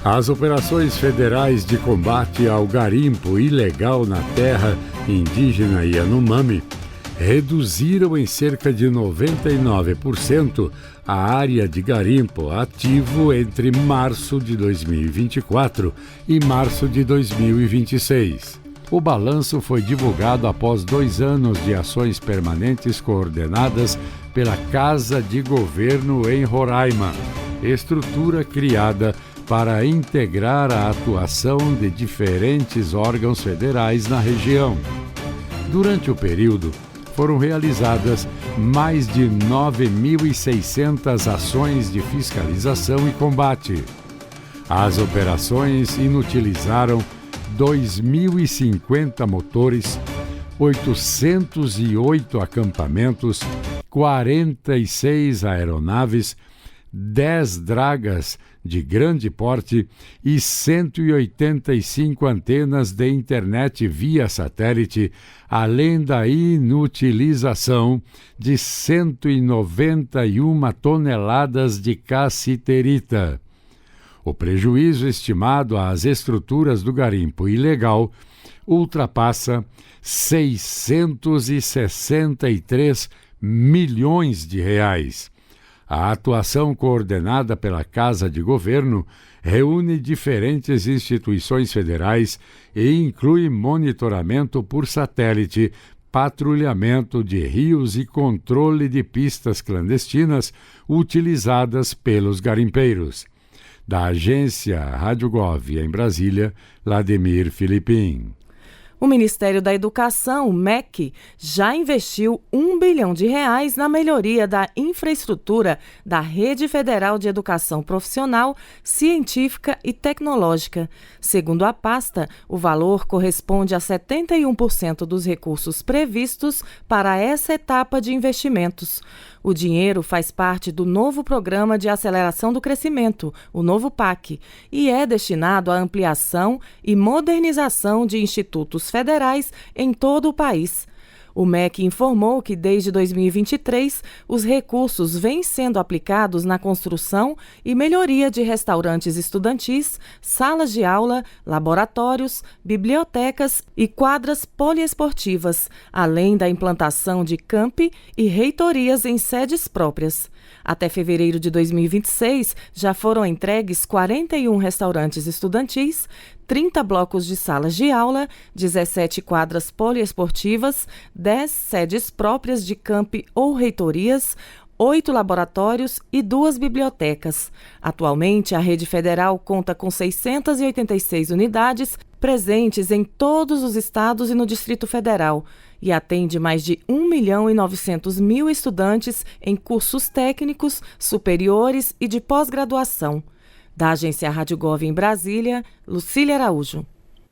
As operações federais de combate ao garimpo ilegal na terra indígena Yanomami reduziram em cerca de 99% a área de garimpo ativo entre março de 2024 e março de 2026. O balanço foi divulgado após 2 anos de ações permanentes coordenadas pela Casa de Governo em Roraima, estrutura criada para integrar a atuação de diferentes órgãos federais na região. Durante o período, foram realizadas mais de 9.600 ações de fiscalização e combate. As operações inutilizaram 2.050 motores, 808 acampamentos, 46 aeronaves, 10 dragas de grande porte e 185 antenas de internet via satélite, além da inutilização de 191 toneladas de cassiterita. O prejuízo estimado às estruturas do garimpo ilegal ultrapassa 663 milhões de reais. A atuação coordenada pela Casa de Governo reúne diferentes instituições federais e inclui monitoramento por satélite, patrulhamento de rios e controle de pistas clandestinas utilizadas pelos garimpeiros. Da agência Rádio Gov em Brasília, Lademir Filipim. O Ministério da Educação, o MEC, já investiu R$ 1 bilhão na melhoria da infraestrutura da Rede Federal de Educação Profissional, Científica e Tecnológica. Segundo a pasta, o valor corresponde a 71% dos recursos previstos para essa etapa de investimentos. O dinheiro faz parte do novo Programa de Aceleração do Crescimento, o novo PAC, e é destinado à ampliação e modernização de institutos federais em todo o país. O MEC informou que, desde 2023, os recursos vêm sendo aplicados na construção e melhoria de restaurantes estudantis, salas de aula, laboratórios, bibliotecas e quadras poliesportivas, além da implantação de campi e reitorias em sedes próprias. Até fevereiro de 2026, já foram entregues 41 restaurantes estudantis, 30 blocos de salas de aula, 17 quadras poliesportivas, 10 sedes próprias de campi ou reitorias, 8 laboratórios e 2 bibliotecas. Atualmente, a rede federal conta com 686 unidades presentes em todos os estados e no Distrito Federal e atende mais de 1.900.000 estudantes em cursos técnicos, superiores e de pós-graduação. Da agência Rádio Gov em Brasília, Lucília Araújo.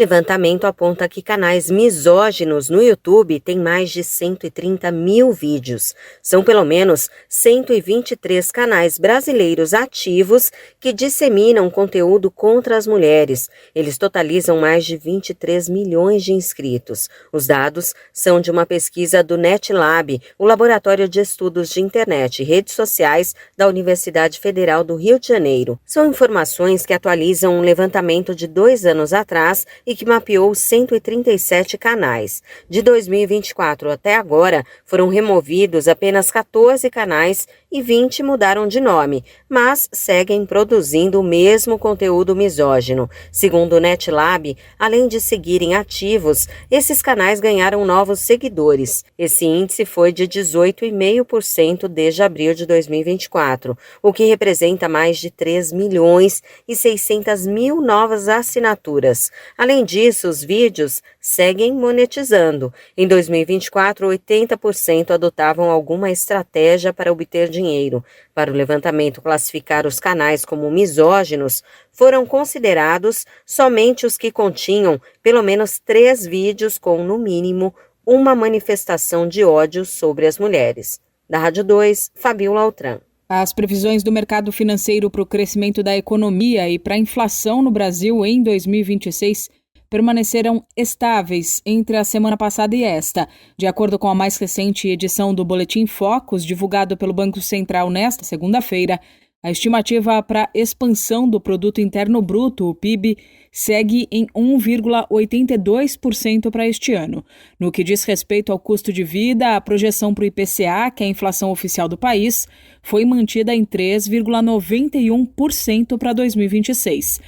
Levantamento aponta que canais misóginos no YouTube têm mais de 130 mil vídeos. São pelo menos 123 canais brasileiros ativos que disseminam conteúdo contra as mulheres. Eles totalizam mais de 23 milhões de inscritos. Os dados são de uma pesquisa do NetLab, o Laboratório de Estudos de Internet e Redes Sociais da Universidade Federal do Rio de Janeiro. São informações que atualizam um levantamento de 2 anos atrás e que mapeou 137 canais. De 2024 até agora, foram removidos apenas 14 canais e 20 mudaram de nome, mas seguem produzindo o mesmo conteúdo misógino. Segundo o NetLab, além de seguirem ativos, esses canais ganharam novos seguidores. Esse índice foi de 18,5% desde abril de 2024, o que representa mais de 3 milhões e 600 mil novas assinaturas. Além disso, os vídeos seguem monetizando. Em 2024, 80% adotavam alguma estratégia para obter dinheiro. Para o levantamento classificar os canais como misóginos, foram considerados somente os que continham pelo menos 3 vídeos com, no mínimo, uma manifestação de ódio sobre as mulheres. Da Rádio 2, Fabiola Altran. As previsões do mercado financeiro para o crescimento da economia e para a inflação no Brasil em 2026 permaneceram estáveis entre a semana passada e esta. De acordo com a mais recente edição do Boletim Focus, divulgado pelo Banco Central nesta segunda-feira, A estimativa para expansão do Produto Interno Bruto, o PIB, segue em 1,82% para este ano. No que diz respeito ao custo de vida, a projeção para o IPCA, que é a inflação oficial do país, foi mantida em 3,91% para 2026.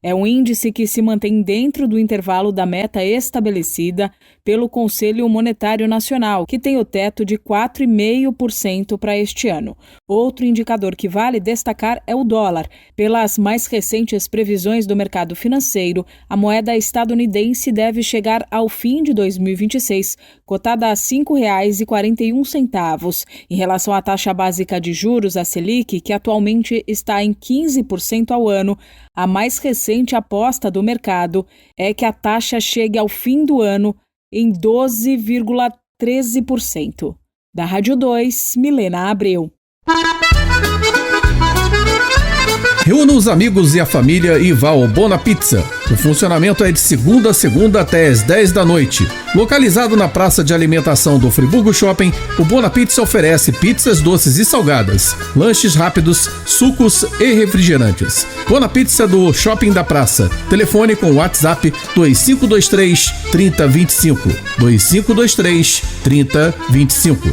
É um índice que se mantém dentro do intervalo da meta estabelecida pelo Conselho Monetário Nacional, que tem o teto de 4,5% para este ano. Outro indicador que vale destacar é o dólar. Pelas mais recentes previsões do mercado financeiro, a moeda estadunidense deve chegar ao fim de 2026, cotada a R$ 5,41. Em relação à taxa básica de juros, a Selic, que atualmente está em 15% ao ano, a mais recente aposta do mercado é que a taxa chegue ao fim do ano em 12,13%. Da Rádio 2, Milena Abreu. Reúna os amigos e a família e vá ao Bona Pizza. O funcionamento é de segunda a segunda até às 10 da noite. Localizado na praça de alimentação do Friburgo Shopping, o Bona Pizza oferece pizzas doces e salgadas, lanches rápidos, sucos e refrigerantes. Bona Pizza do Shopping da Praça. Telefone com WhatsApp 2523 3025. 2523 3025.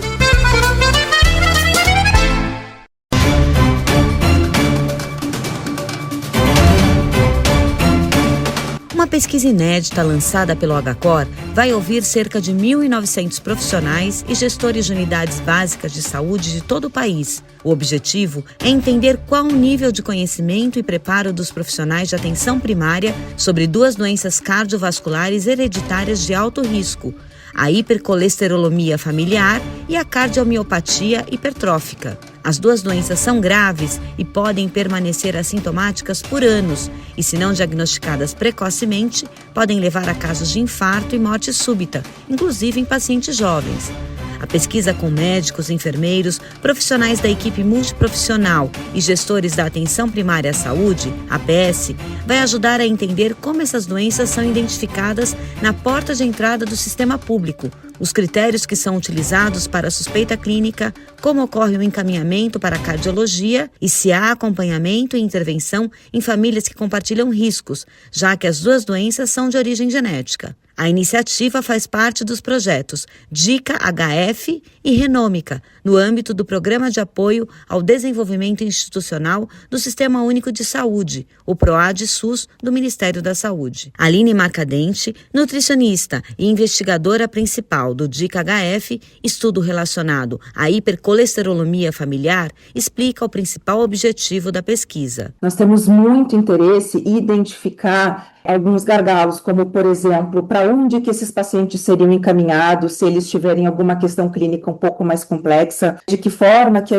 Uma pesquisa inédita lançada pelo HCOR vai ouvir cerca de 1.900 profissionais e gestores de unidades básicas de saúde de todo o país. O objetivo é entender qual o nível de conhecimento e preparo dos profissionais de atenção primária sobre duas doenças cardiovasculares hereditárias de alto risco, a hipercolesterolemia familiar e a cardiomiopatia hipertrófica. As duas doenças são graves e podem permanecer assintomáticas por anos e, se não diagnosticadas precocemente, podem levar a casos de infarto e morte súbita, inclusive em pacientes jovens. A pesquisa com médicos, enfermeiros, profissionais da equipe multiprofissional e gestores da atenção primária à saúde, APS, vai ajudar a entender como essas doenças são identificadas na porta de entrada do sistema público, os critérios que são utilizados para a suspeita clínica, como ocorre o encaminhamento para a cardiologia e se há acompanhamento e intervenção em famílias que compartilham riscos, já que as duas doenças são de origem genética. A iniciativa faz parte dos projetos DICA HF e Renômica, no âmbito do Programa de Apoio ao Desenvolvimento Institucional do Sistema Único de Saúde, o PROAD-SUS do Ministério da Saúde. Aline Marcadente, nutricionista e investigadora principal do DICA HF, estudo relacionado à hipercolesterolemia familiar, explica o principal objetivo da pesquisa. Nós temos muito interesse em identificar alguns gargalos, como, por exemplo, para onde que esses pacientes seriam encaminhados se eles tiverem alguma questão clínica um pouco mais complexa, de que forma que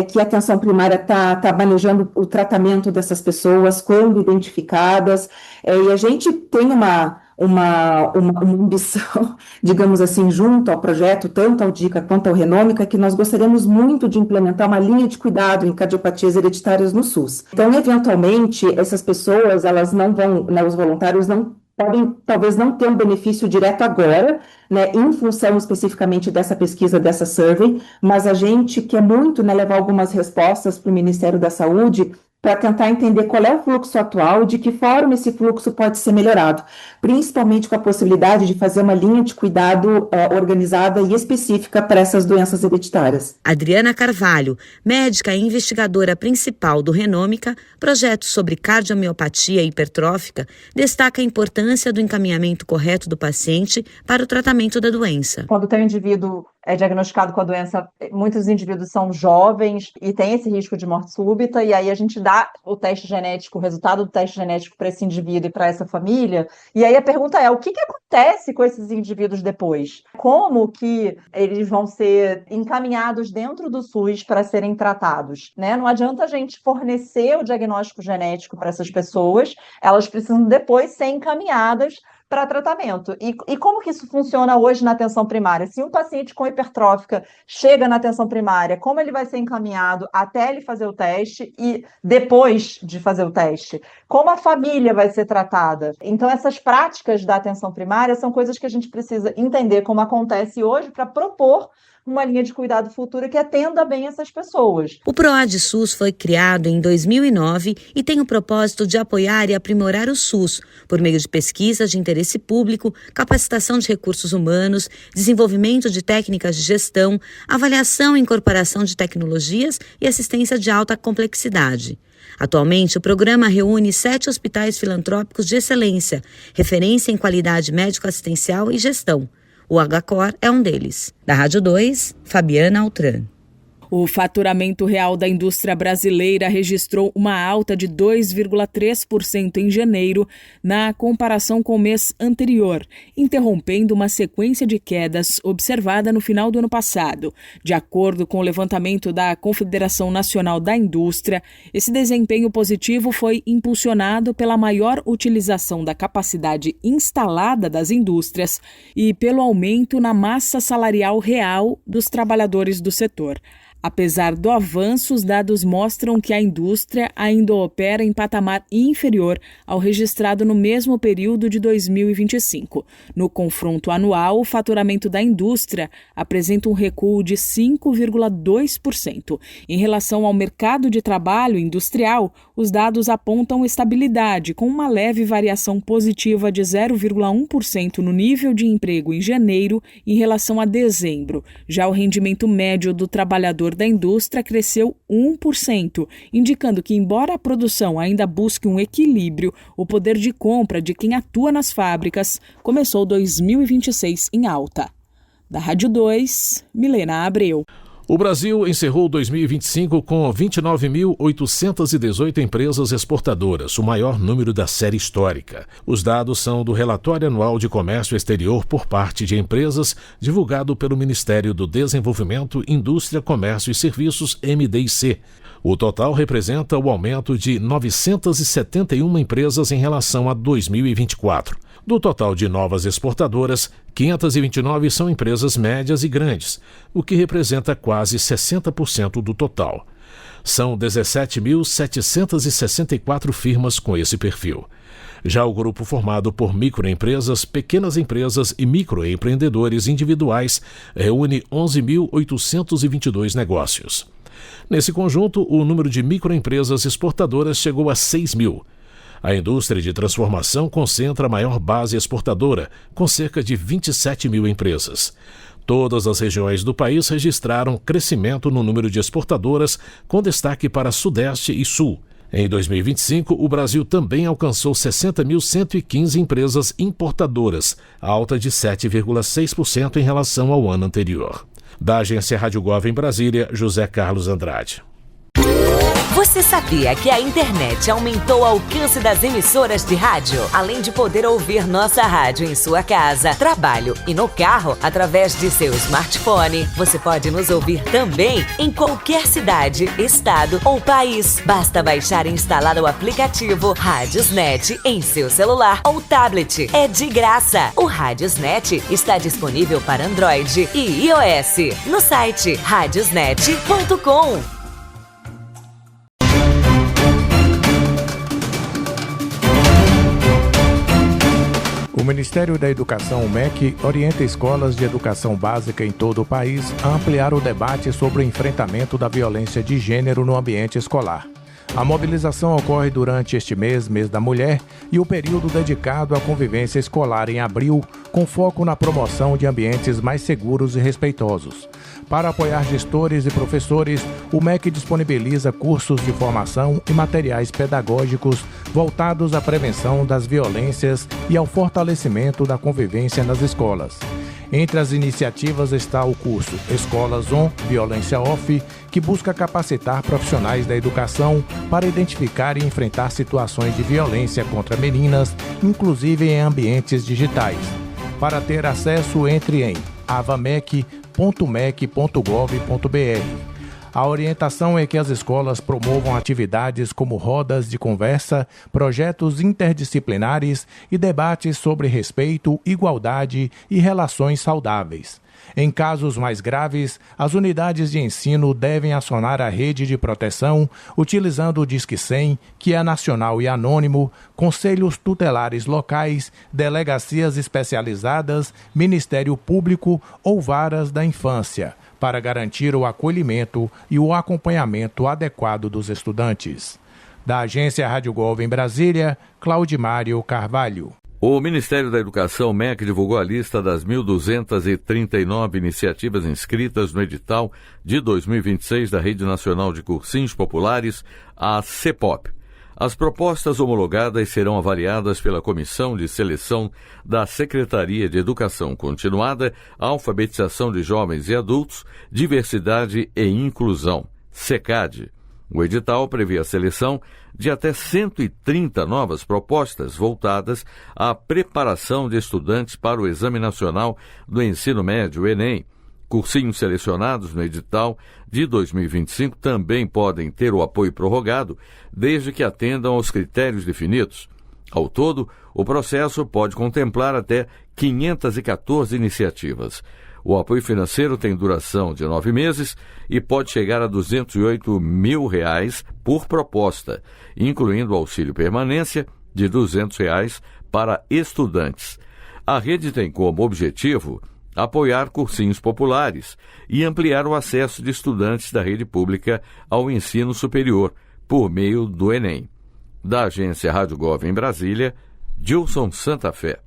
que a atenção primária está manejando o tratamento dessas pessoas, quando identificadas, e a gente tem uma ambição, digamos assim, junto ao projeto, tanto ao DICA quanto ao Renômica, que nós gostaríamos muito de implementar uma linha de cuidado em cardiopatias hereditárias no SUS. Então, eventualmente, essas pessoas, elas não vão, os voluntários não podem, talvez, não ter um benefício direto agora, em função especificamente dessa pesquisa, dessa survey, mas a gente quer muito, levar algumas respostas para o Ministério da Saúde para tentar entender qual é o fluxo atual e de que forma esse fluxo pode ser melhorado, principalmente com a possibilidade de fazer uma linha de cuidado organizada e específica para essas doenças hereditárias. Adriana Carvalho, médica e investigadora principal do Renômica, projeto sobre cardiomiopatia hipertrófica, destaca a importância do encaminhamento correto do paciente para o tratamento da doença. Quando tem um indivíduo diagnosticado com a doença, muitos indivíduos são jovens e tem esse risco de morte súbita, e aí a gente dá o teste genético, o resultado do teste genético para esse indivíduo e para essa família, e aí a pergunta é, o que acontece com esses indivíduos depois? Como que eles vão ser encaminhados dentro do SUS para serem tratados, Não adianta a gente fornecer o diagnóstico genético para essas pessoas, elas precisam depois ser encaminhadas para tratamento. E como que isso funciona hoje na atenção primária? Se um paciente com hipertrófica chega na atenção primária, como ele vai ser encaminhado até ele fazer o teste e depois de fazer o teste? Como a família vai ser tratada? Então, essas práticas da atenção primária são coisas que a gente precisa entender como acontece hoje para propor uma linha de cuidado futura que atenda bem essas pessoas. O PROAD SUS foi criado em 2009 e tem o propósito de apoiar e aprimorar o SUS por meio de pesquisas de interesse público, capacitação de recursos humanos, desenvolvimento de técnicas de gestão, avaliação e incorporação de tecnologias e assistência de alta complexidade. Atualmente, o programa reúne 7 hospitais filantrópicos de excelência, referência em qualidade médico-assistencial e gestão. O HCOR é um deles. Da Rádio 2, Fabiana Altran. O faturamento real da indústria brasileira registrou uma alta de 2,3% em janeiro na comparação com o mês anterior, interrompendo uma sequência de quedas observada no final do ano passado. De acordo com o levantamento da Confederação Nacional da Indústria, esse desempenho positivo foi impulsionado pela maior utilização da capacidade instalada das indústrias e pelo aumento na massa salarial real dos trabalhadores do setor. Apesar do avanço, os dados mostram que a indústria ainda opera em patamar inferior ao registrado no mesmo período de 2025. No confronto anual, o faturamento da indústria apresenta um recuo de 5,2%. Em relação ao mercado de trabalho industrial, os dados apontam estabilidade, com uma leve variação positiva de 0,1% no nível de emprego em janeiro em relação a dezembro. Já o rendimento médio do trabalhador da indústria cresceu 1%, indicando que, embora a produção ainda busque um equilíbrio, o poder de compra de quem atua nas fábricas começou 2026 em alta. Da Rádio 2, Milena Abreu. O Brasil encerrou 2025 com 29.818 empresas exportadoras, o maior número da série histórica. Os dados são do Relatório Anual de Comércio Exterior por parte de empresas, divulgado pelo Ministério do Desenvolvimento, Indústria, Comércio e Serviços, MDIC. O total representa o aumento de 971 empresas em relação a 2024. Do total de novas exportadoras, 529 são empresas médias e grandes, o que representa quase 60% do total. São 17.764 firmas com esse perfil. Já o grupo formado por microempresas, pequenas empresas e microempreendedores individuais reúne 11.822 negócios. Nesse conjunto, o número de microempresas exportadoras chegou a 6.000. A indústria de transformação concentra a maior base exportadora, com cerca de 27.000 empresas. Todas as regiões do país registraram crescimento no número de exportadoras, com destaque para Sudeste e Sul. Em 2025, o Brasil também alcançou 60.115 empresas importadoras, alta de 7,6% em relação ao ano anterior. Da agência Rádio Gov em Brasília, José Carlos Andrade. Você sabia que a internet aumentou o alcance das emissoras de rádio? Além de poder ouvir nossa rádio em sua casa, trabalho e no carro, através de seu smartphone, você pode nos ouvir também em qualquer cidade, estado ou país. Basta baixar e instalar o aplicativo Radiosnet em seu celular ou tablet. É de graça. O Radiosnet está disponível para Android e iOS no site radiosnet.com. O Ministério da Educação, o MEC, orienta escolas de educação básica em todo o país a ampliar o debate sobre o enfrentamento da violência de gênero no ambiente escolar. A mobilização ocorre durante este mês da mulher, e o período dedicado à convivência escolar em abril, com foco na promoção de ambientes mais seguros e respeitosos. Para apoiar gestores e professores, o MEC disponibiliza cursos de formação e materiais pedagógicos voltados à prevenção das violências e ao fortalecimento da convivência nas escolas. Entre as iniciativas está o curso Escolas On, Violência Off, que busca capacitar profissionais da educação para identificar e enfrentar situações de violência contra meninas, inclusive em ambientes digitais. Para ter acesso, entre em avamec.mec.gov.br. A orientação é que as escolas promovam atividades como rodas de conversa, projetos interdisciplinares e debates sobre respeito, igualdade e relações saudáveis. Em casos mais graves, as unidades de ensino devem acionar a rede de proteção utilizando o Disque 100, que é nacional e anônimo, conselhos tutelares locais, delegacias especializadas, Ministério Público ou varas da infância. para garantir o acolhimento e o acompanhamento adequado dos estudantes. Da Agência Rádio Gov em Brasília, Claudimário Carvalho. O Ministério da Educação, MEC, divulgou a lista das 1.239 iniciativas inscritas no edital de 2026 da Rede Nacional de Cursinhos Populares, a CEPOP. As propostas homologadas serão avaliadas pela Comissão de Seleção da Secretaria de Educação Continuada, Alfabetização de Jovens e Adultos, Diversidade e Inclusão, SECAD. O edital prevê a seleção de até 130 novas propostas voltadas à preparação de estudantes para o Exame Nacional do Ensino Médio, Enem. Cursinhos selecionados no edital de 2025 também podem ter o apoio prorrogado, desde que atendam aos critérios definidos. Ao todo, o processo pode contemplar até 514 iniciativas. O apoio financeiro tem duração de 9 meses e pode chegar a R$ 208 mil por proposta, incluindo o auxílio permanência de R$ 200 para estudantes. A rede tem como objetivo apoiar cursinhos populares e ampliar o acesso de estudantes da rede pública ao ensino superior por meio do Enem. Da Agência Rádio Gov em Brasília, Gilson Santa Fé.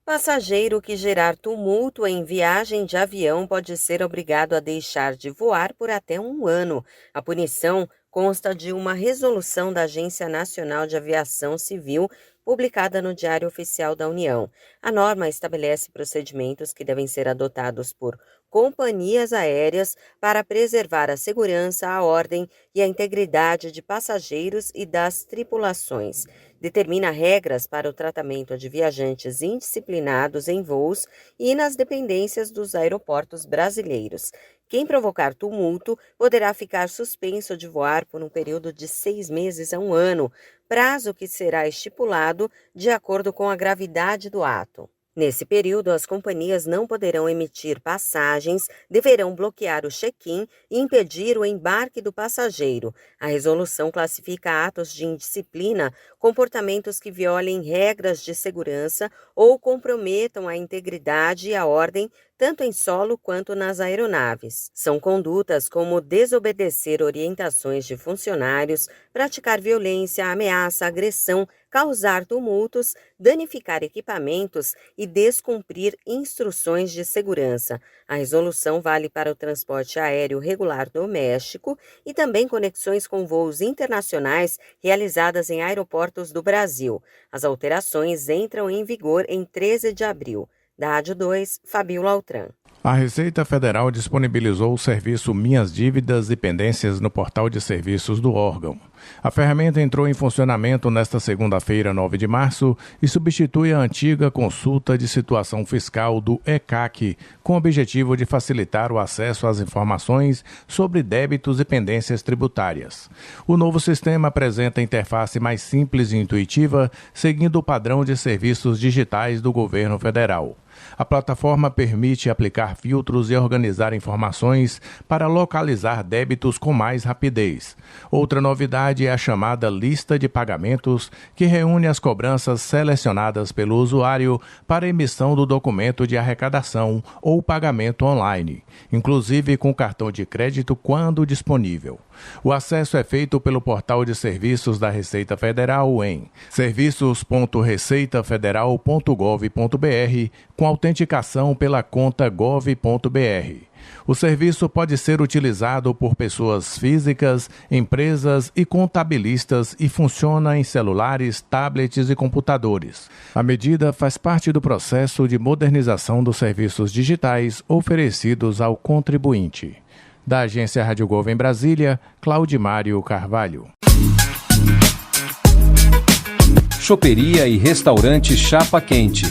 Passageiro que gerar tumulto em viagem de avião pode ser obrigado a deixar de voar por até 1 ano. A punição consta de uma resolução da Agência Nacional de Aviação Civil, publicada no Diário Oficial da União. A norma estabelece procedimentos que devem ser adotados por companhias aéreas para preservar a segurança, a ordem e a integridade de passageiros e das tripulações. Determina regras para o tratamento de viajantes indisciplinados em voos e nas dependências dos aeroportos brasileiros. Quem provocar tumulto poderá ficar suspenso de voar por um período de 6 meses a 1 ano, prazo que será estipulado de acordo com a gravidade do ato. Nesse período, as companhias não poderão emitir passagens, deverão bloquear o check-in e impedir o embarque do passageiro. A resolução classifica atos de indisciplina, comportamentos que violem regras de segurança ou comprometam a integridade e a ordem, tanto em solo quanto nas aeronaves. São condutas como desobedecer orientações de funcionários, praticar violência, ameaça, agressão, causar tumultos, danificar equipamentos e descumprir instruções de segurança. A resolução vale para o transporte aéreo regular doméstico e também conexões com voos internacionais realizadas em aeroportos do Brasil. As alterações entram em vigor em 13 de abril. Da Rádio 2, Fabiola Altran. A Receita Federal disponibilizou o serviço Minhas Dívidas e Pendências no portal de serviços do órgão. A ferramenta entrou em funcionamento nesta segunda-feira, 9 de março, e substitui a antiga consulta de situação fiscal do ECAC, com o objetivo de facilitar o acesso às informações sobre débitos e pendências tributárias. O novo sistema apresenta interface mais simples e intuitiva, seguindo o padrão de serviços digitais do governo federal. A plataforma permite aplicar filtros e organizar informações para localizar débitos com mais rapidez. Outra novidade é a chamada lista de pagamentos, que reúne as cobranças selecionadas pelo usuário para emissão do documento de arrecadação ou pagamento online, inclusive com cartão de crédito quando disponível. O acesso é feito pelo portal de serviços da Receita Federal em serviços.receitafederal.gov.br com autenticação pela conta gov.br. O serviço pode ser utilizado por pessoas físicas, empresas e contabilistas e funciona em celulares, tablets e computadores. A medida faz parte do processo de modernização dos serviços digitais oferecidos ao contribuinte. Da Agência Rádio Gov em Brasília, Claudimário Carvalho. Choperia e restaurante Chapa Quente.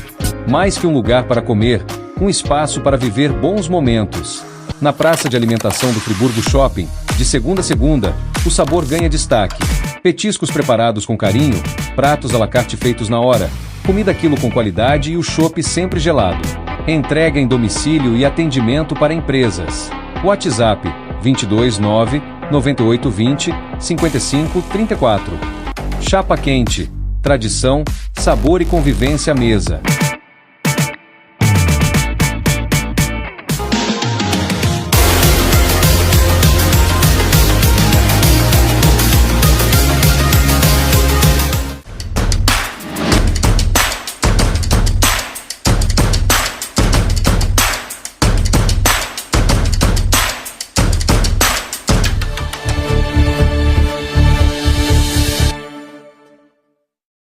Mais que um lugar para comer, um espaço para viver bons momentos. Na praça de alimentação do Friburgo Shopping, de segunda a segunda, o sabor ganha destaque. Petiscos preparados com carinho, pratos à la carte feitos na hora, comida quilo com qualidade e o chopp sempre gelado. Entrega em domicílio e atendimento para empresas. WhatsApp 229 9820 5534. Chapa Quente. Tradição, sabor e convivência à mesa.